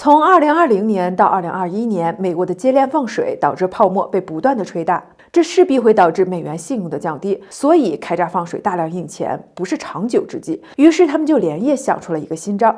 从2020年到2021年，美国的接连放水导致泡沫被不断的吹大，这势必会导致美元信用的降低，所以开闸放水大量印钱不是长久之计。于是他们就连夜想出了一个新招。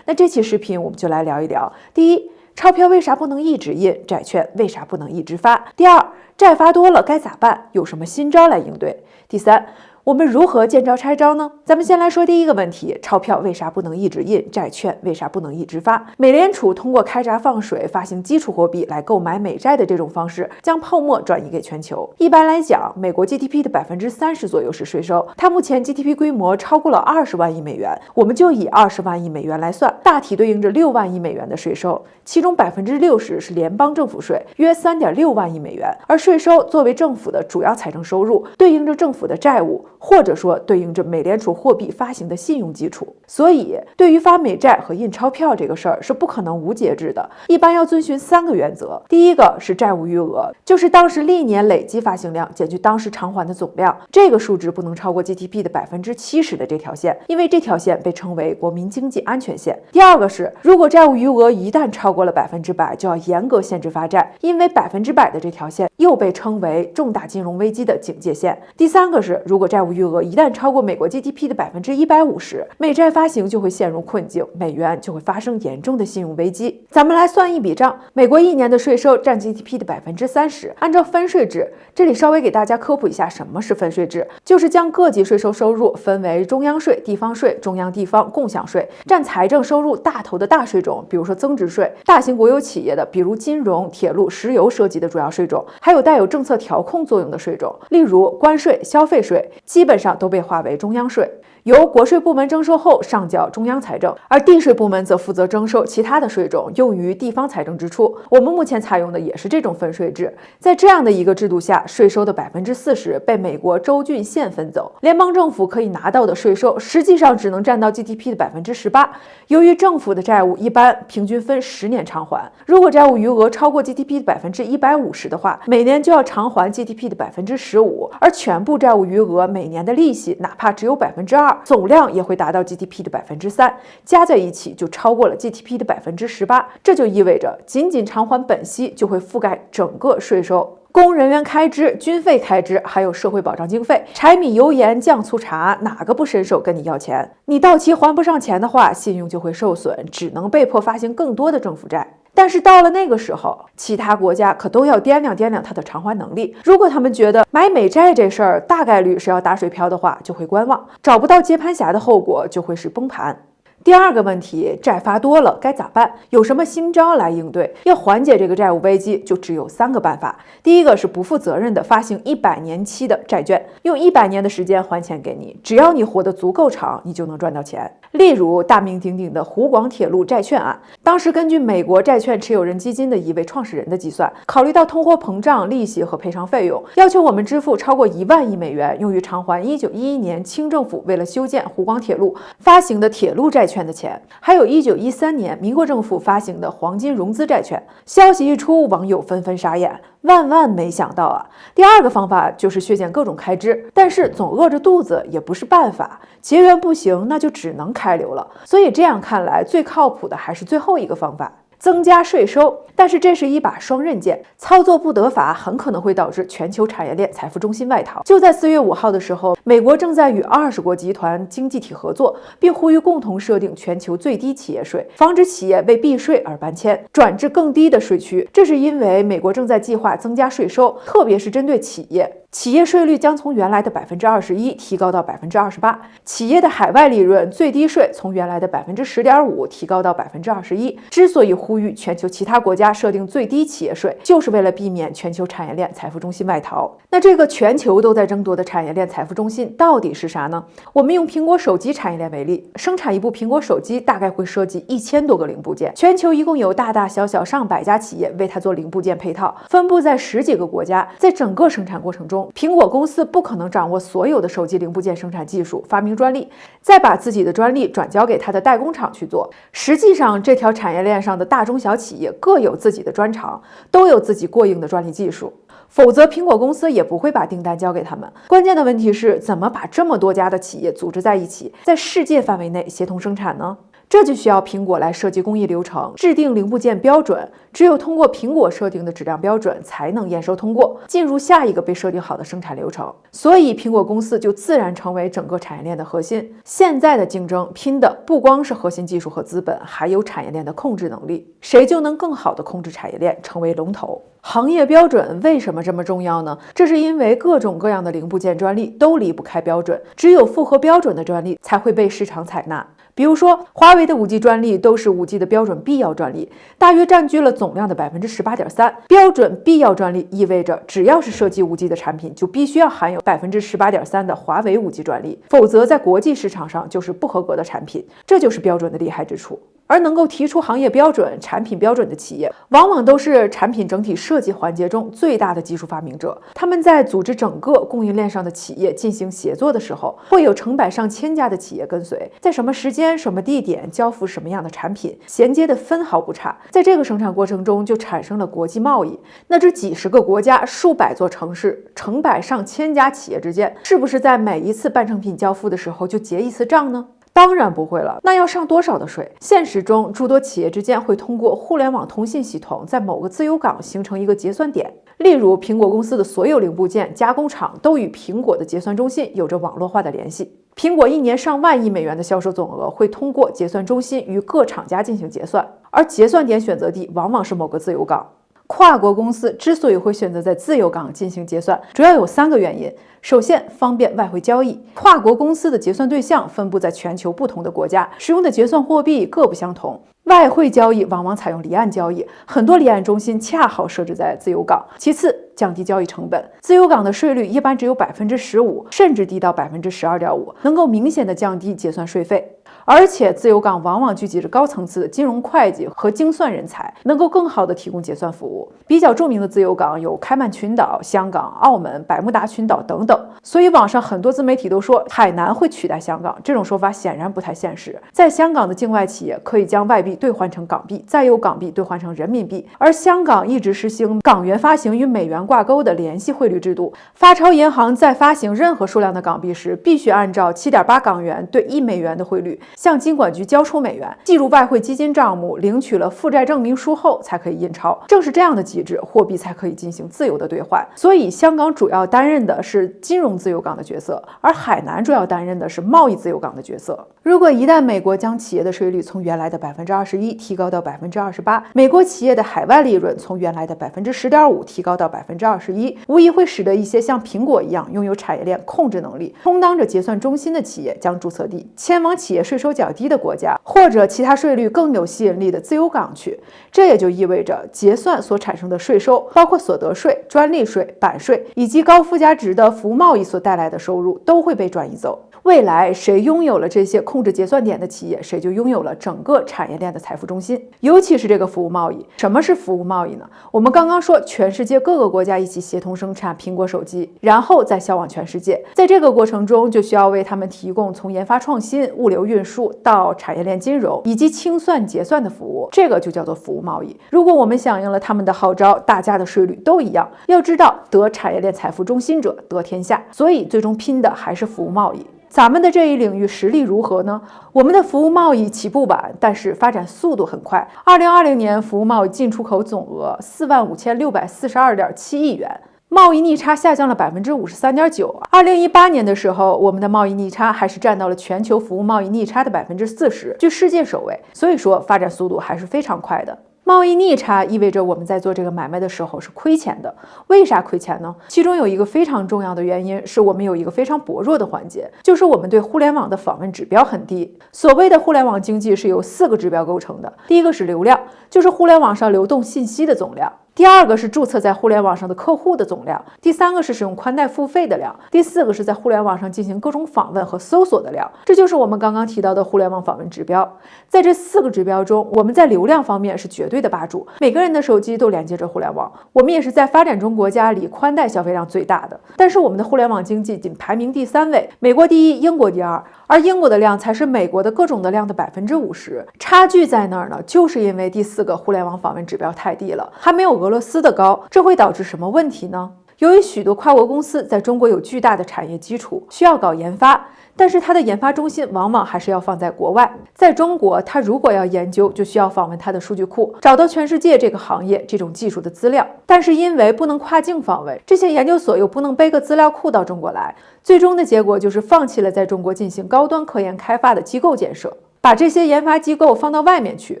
那这期视频我们就来聊一聊：第一，钞票为啥不能一直印？债券为啥不能一直发？第二，债发多了该咋办？有什么新招来应对？第三，我们如何见招拆招呢？咱们先来说第一个问题，钞票为啥不能一直印？债券为啥不能一直发？美联储通过开闸放水发行基础货币来购买美债的这种方式，将泡沫转移给全球。一般来讲，美国 GDP 的30%左右是税收，它目前 GDP 规模超过了20万亿美元，我们就以20万亿美元来算，大体对应着6万亿美元的税收，其中60%是联邦政府税，约3.6万亿美元。而税收作为政府的主要财政收入，对应着政府的债务，或者说对应着美联储货币发行的信用基础。所以对于发美债和印钞票这个事儿是不可能无节制的，一般要遵循3个原则。第一个是债务余额，就是当时历年累计发行量减去当时偿还的总量，这个数值不能超过 GDP 的70%的这条线，因为这条线被称为国民经济安全线。第二个是，如果债务余额一旦超过了100%，就要严格限制发债，因为100%的这条线又被称为重大金融危机的警戒线。第三个是，如果债务余额一旦超过美国 GDP 的150%，美债发行就会陷入困境，美元就会发生严重的信用危机。咱们来算一笔账，美国一年的税收占 GDP 的30%，按照分税制，这里稍微给大家科普一下什么是分税制，就是将各级税收收入分为中央税、地方税、中央地方共享税，占财政收入大头的大税种，比如说增值税，大型国有企业的，比如金融、铁路、石油涉及的主要税种，还有带有政策调控作用的税种，例如关税、消费税，基本上都被划为中央税，由国税部门征收后上缴中央财政，而地税部门则负责征收其他的税种，用于地方财政支出。我们目前采用的也是这种分税制。在这样的一个制度下，税收的40%被美国州郡县分走，联邦政府可以拿到的税收实际上只能占到 GDP 的18%。由于政府的债务一般平均分10年偿还，如果债务余额超过 GDP 的150%的话，每年就要偿还 GDP 的15%，而全部债务余额每年的利息哪怕只有2%，总量也会达到 GDP 的3%，加在一起就超过了 GDP 的18%。这就意味着仅仅偿还本息就会覆盖整个税收。供人员开支、军费开支，还有社会保障经费，柴米油盐酱醋茶，哪个不伸手跟你要钱？你到期还不上钱的话，信用就会受损，只能被迫发行更多的政府债。但是到了那个时候，其他国家可都要掂量掂量它的偿还能力。如果他们觉得买美债这事儿大概率是要打水漂的话，就会观望，找不到接盘侠的后果就会是崩盘。第二个问题，债发多了该咋办？有什么新招来应对？要缓解这个债务危机，就只有3个办法。第一个是不负责任的发行100年期的债券，用100年的时间还钱给你，只要你活得足够长，你就能赚到钱。例如大名鼎鼎的湖广铁路债券案，当时根据美国债券持有人基金的一位创始人的计算，考虑到通货膨胀、利息和赔偿费用，要求我们支付超过1万亿美元，用于偿还1911年清政府为了修建湖广铁路发行的铁路债券的钱，还有1913年民国政府发行的黄金融资债券。消息一出，网友纷纷傻眼，万万没想到啊！第二个方法就是削减各种开支，但是总饿着肚子也不是办法，节约不行，那就只能开流了。所以这样看来，最靠谱的还是最后一个方法。增加税收，但是这是一把双刃剑，操作不得法，很可能会导致全球产业链财富中心外逃。就在4月5号的时候，美国正在与20国集团经济体合作，并呼吁共同设定全球最低企业税，防止企业为避税而搬迁，转至更低的税区。这是因为美国正在计划增加税收，特别是针对企业。企业税率将从原来的21%提高到28%，企业的海外利润最低税从原来的10.5%提高到21%。之所以呼吁全球其他国家设定最低企业税，就是为了避免全球产业链财富中心外逃。那这个全球都在争夺的产业链财富中心到底是啥呢？我们用苹果手机产业链为例，生产一部苹果手机大概会涉及1000多个零部件，全球一共有大大小小上百家企业为它做零部件配套，分布在10几个国家。在整个生产过程中，苹果公司不可能掌握所有的手机零部件生产技术、发明专利，再把自己的专利转交给它的代工厂去做。实际上，这条产业链上的大中小企业各有自己的专长，都有自己过硬的专利技术。否则苹果公司也不会把订单交给他们。关键的问题是怎么把这么多家的企业组织在一起，在世界范围内协同生产呢？这就需要苹果来设计工艺流程，制定零部件标准，只有通过苹果设定的质量标准，才能验收通过，进入下一个被设定好的生产流程。所以苹果公司就自然成为整个产业链的核心。现在的竞争拼的不光是核心技术和资本，还有产业链的控制能力，谁就能更好的控制产业链，成为龙头。行业标准为什么这么重要呢？这是因为各种各样的零部件专利都离不开标准，只有符合标准的专利才会被市场采纳。比如说，华为的5G 专利都是5G 的标准必要专利，大约占据了总量的18.3%。标准必要专利意味着，只要是涉及5G 的产品，就必须要含有18.3%的华为5G 专利，否则在国际市场上就是不合格的产品。这就是标准的厉害之处。而能够提出行业标准、产品标准的企业，往往都是产品整体设计环节中最大的技术发明者。他们在组织整个供应链上的企业进行协作的时候，会有成百上千家的企业跟随，在什么时间、什么地点交付什么样的产品，衔接的分毫不差。在这个生产过程中，就产生了国际贸易。那这几十个国家、数百座城市、成百上千家企业之间，是不是在每一次半成品交付的时候就结一次账呢？当然不会了，那要上多少的税？现实中，诸多企业之间会通过互联网通信系统，在某个自由港形成一个结算点。例如，苹果公司的所有零部件加工厂都与苹果的结算中心有着网络化的联系。苹果1年上万亿美元的销售总额会通过结算中心与各厂家进行结算，而结算点选择地往往是某个自由港。跨国公司之所以会选择在自由港进行结算，主要有3个原因。首先，方便外汇交易。跨国公司的结算对象分布在全球不同的国家，使用的结算货币各不相同。外汇交易往往采用离岸交易，很多离岸中心恰好设置在自由港。其次，降低交易成本。自由港的税率一般只有15%，甚至低到12.5%，能够明显的降低结算税费。而且自由港往往聚集着高层次的金融会计和精算人才，能够更好的提供结算服务。比较著名的自由港有开曼群岛、香港、澳门、百慕达群岛等等。所以网上很多自媒体都说海南会取代香港，这种说法显然不太现实。在香港的境外企业可以将外币兑换成港币，再由港币兑换成人民币，而香港一直实行港元发行与美元挂钩的联系汇率制度。发钞银行在发行任何数量的港币时，必须按照7.8港元对1美元的汇率向金管局交出美元，计入外汇基金账目，领取了负债证明书后才可以印钞。正是这样的机制，货币才可以进行自由的兑换。所以香港主要担任的是金融自由港的角色，而海南主要担任的是贸易自由港的角色。如果一旦美国将企业的税率从原来的21%提高到28%，美国企业的海外利润从原来的10.5%提高到21%，无疑会使得一些像苹果一样拥有产业链控制能力、充当着结算中心的企业将注册地迁往企业税收较低的国家，或者其他税率更有吸引力的自由港去。这也就意味着结算所产生的税收，包括所得税、专利税、版税以及高附加值的服务贸易所带来的收入，都会被转移走。未来谁拥有了这些控制结算点的企业，谁就拥有了整个产业链的财富中心。尤其是这个服务贸易。什么是服务贸易呢？我们刚刚说全世界各个国家一起协同生产苹果手机，然后再销往全世界。在这个过程中，就需要为他们提供从研发创新、物流运输到产业链金融以及清算结算的服务，这个就叫做服务贸易。如果我们响应了他们的号召，大家的税率都一样，要知道得产业链财富中心者得天下，所以最终拼的还是服务贸易。咱们的这一领域实力如何呢？我们的服务贸易起步晚，但是发展速度很快。2020年服务贸易进出口总额45642.7亿元，贸易逆差下降了53.9%。2018年的时候，我们的贸易逆差还是占到了全球服务贸易逆差的40%，居世界首位。所以说，发展速度还是非常快的。贸易逆差意味着我们在做这个买卖的时候是亏钱的。为啥亏钱呢？其中有一个非常重要的原因是我们有一个非常薄弱的环节，就是我们对互联网的访问指标很低。所谓的互联网经济是由4个指标构成的，第一个是流量，就是互联网上流动信息的总量。第二个是注册在互联网上的客户的总量，第三个是使用宽带付费的量，第四个是在互联网上进行各种访问和搜索的量。这就是我们刚刚提到的互联网访问指标。在这4个指标中，我们在流量方面是绝对的霸主，每个人的手机都连接着互联网。我们也是在发展中国家里宽带消费量最大的，但是我们的互联网经济仅排名第3位，美国第1，英国第2，而英国的量才是美国的各种的量的50%。差距在哪儿呢？就是因为第4个互联网访问指标太低了，还没有俄俄罗斯的高，这会导致什么问题呢？由于许多跨国公司在中国有巨大的产业基础，需要搞研发，但是它的研发中心往往还是要放在国外。在中国，它如果要研究，就需要访问它的数据库，找到全世界这个行业、这种技术的资料。但是因为不能跨境访问，这些研究所又不能背个资料库到中国来，最终的结果就是放弃了在中国进行高端科研开发的机构建设，把这些研发机构放到外面去。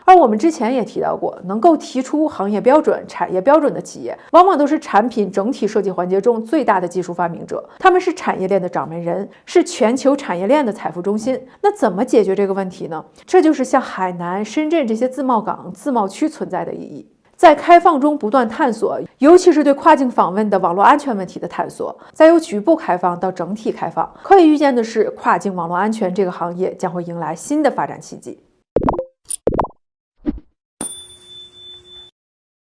而我们之前也提到过，能够提出行业标准、产业标准的企业，往往都是产品整体设计环节中最大的技术发明者，他们是产业链的掌门人，是全球产业链的财富中心。那怎么解决这个问题呢？这就是像海南、深圳这些自贸港、自贸区存在的意义。在开放中不断探索，尤其是对跨境访问的网络安全问题的探索，再由局部开放到整体开放，可以预见的是，跨境网络安全这个行业将会迎来新的发展契机。